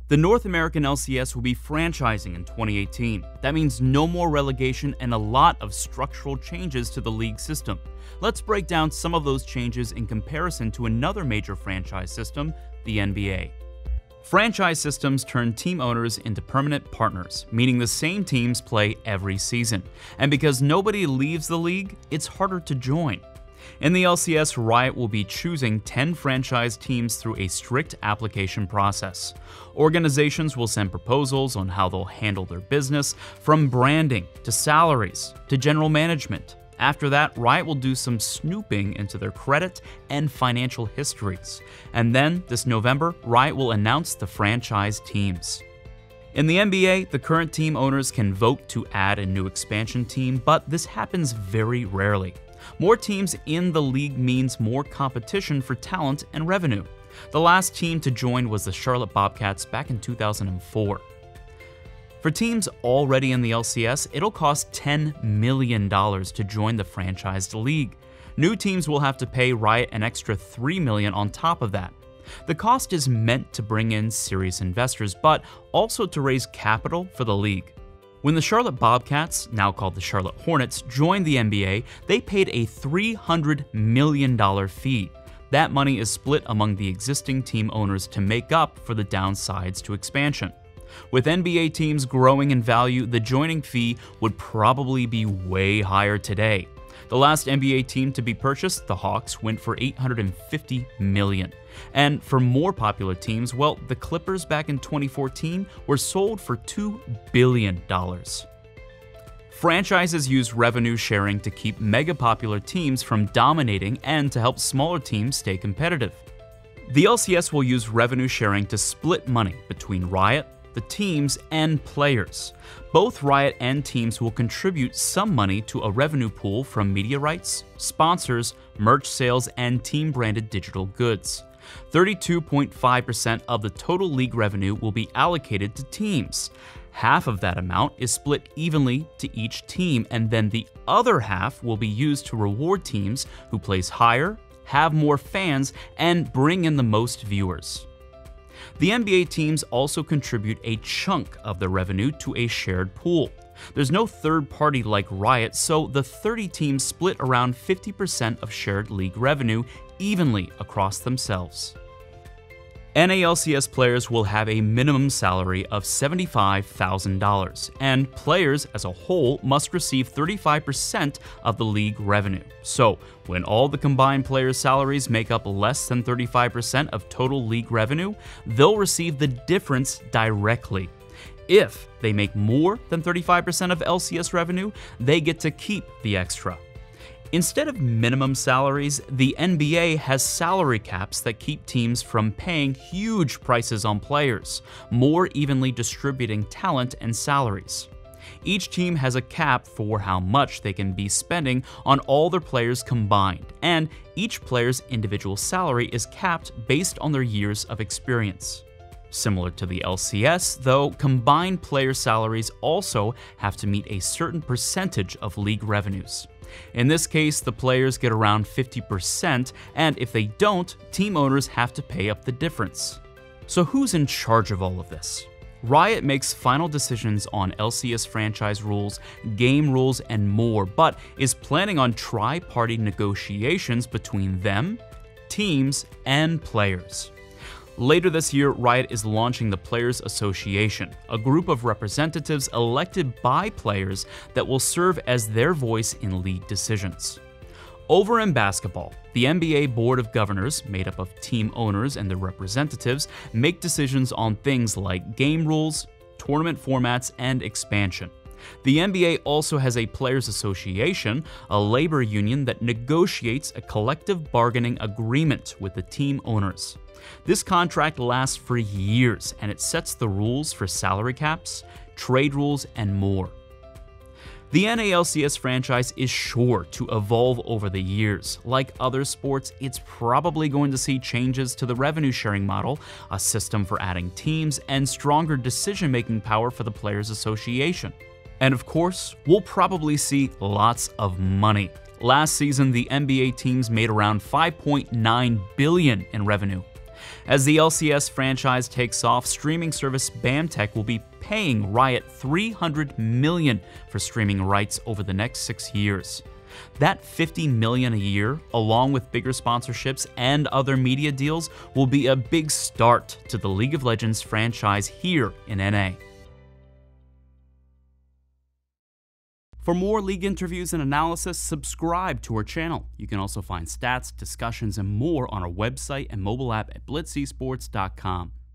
The North American LCS will be franchising in 2018. That means no more relegation and a lot of structural changes to the league system. Let's break down some of those changes in comparison to another major franchise system, the NBA. Franchise systems turn team owners into permanent partners, meaning the same teams play every season. And because nobody leaves the league, it's harder to join. In the LCS, Riot will be choosing 10 franchise teams through a strict application process. Organizations will send proposals on how they'll handle their business, from branding to salaries to general management. After that, Riot will do some snooping into their credit and financial histories. And then, this November, Riot will announce the franchise teams. In the NBA, the current team owners can vote to add a new expansion team, but this happens very rarely. More teams in the league means more competition for talent and revenue. The last team to join was the Charlotte Bobcats back in 2004. For teams already in the LCS, it'll cost $10 million to join the franchised league. New teams will have to pay Riot an extra $3 million on top of that. The cost is meant to bring in serious investors, but also to raise capital for the league. When the Charlotte Bobcats, now called the Charlotte Hornets, joined the NBA, they paid a $300 million fee. That money is split among the existing team owners to make up for the downsides to expansion. With NBA teams growing in value, the joining fee would probably be way higher today. The last NBA team to be purchased, the Hawks, went for $850 million. And for more popular teams, well, the Clippers back in 2014 were sold for $2 billion. Franchises use revenue sharing to keep mega popular teams from dominating and to help smaller teams stay competitive. The LCS will use revenue sharing to split money between Riot, the teams, and players. Both Riot and teams will contribute some money to a revenue pool from media rights, sponsors, merch sales, and team-branded digital goods. 32.5% of the total league revenue will be allocated to teams. Half of that amount is split evenly to each team, and then the other half will be used to reward teams who place higher, have more fans, and bring in the most viewers. The NBA teams also contribute a chunk of the revenue to a shared pool. There's no third party like Riot, so the 30 teams split around 50% of shared league revenue evenly across themselves. NA LCS players will have a minimum salary of $75,000, and players as a whole must receive 35% of the league revenue. So, when all the combined players' salaries make up less than 35% of total league revenue, they'll receive the difference directly. If they make more than 35% of LCS revenue, they get to keep the extra. Instead of minimum salaries, the NBA has salary caps that keep teams from paying huge prices on players, more evenly distributing talent and salaries. Each team has a cap for how much they can be spending on all their players combined, and each player's individual salary is capped based on their years of experience. Similar to the LCS, though, combined player salaries also have to meet a certain percentage of league revenues. In this case, the players get around 50%, and if they don't, team owners have to pay up the difference. So who's in charge of all of this? Riot makes final decisions on LCS franchise rules, game rules, and more, but is planning on tri-party negotiations between them, teams, and players. Later this year, Riot is launching the Players Association, a group of representatives elected by players that will serve as their voice in league decisions. Over in basketball, the NBA Board of Governors, made up of team owners and their representatives, make decisions on things like game rules, tournament formats, and expansion. The NBA also has a Players Association, a labor union that negotiates a collective bargaining agreement with the team owners. This contract lasts for years, and it sets the rules for salary caps, trade rules, and more. The NA LCS franchise is sure to evolve over the years. Like other sports, it's probably going to see changes to the revenue sharing model, a system for adding teams, and stronger decision-making power for the Players Association. And of course, we'll probably see lots of money. Last season, the NBA teams made around $5.9 billion in revenue. As the LCS franchise takes off, streaming service BAMTech will be paying Riot $300 million for streaming rights over the next 6 years. That $50 million a year, along with bigger sponsorships and other media deals, will be a big start to the League of Legends franchise here in NA. For more league interviews and analysis, subscribe to our channel. You can also find stats, discussions, and more on our website and mobile app at blitzesports.com.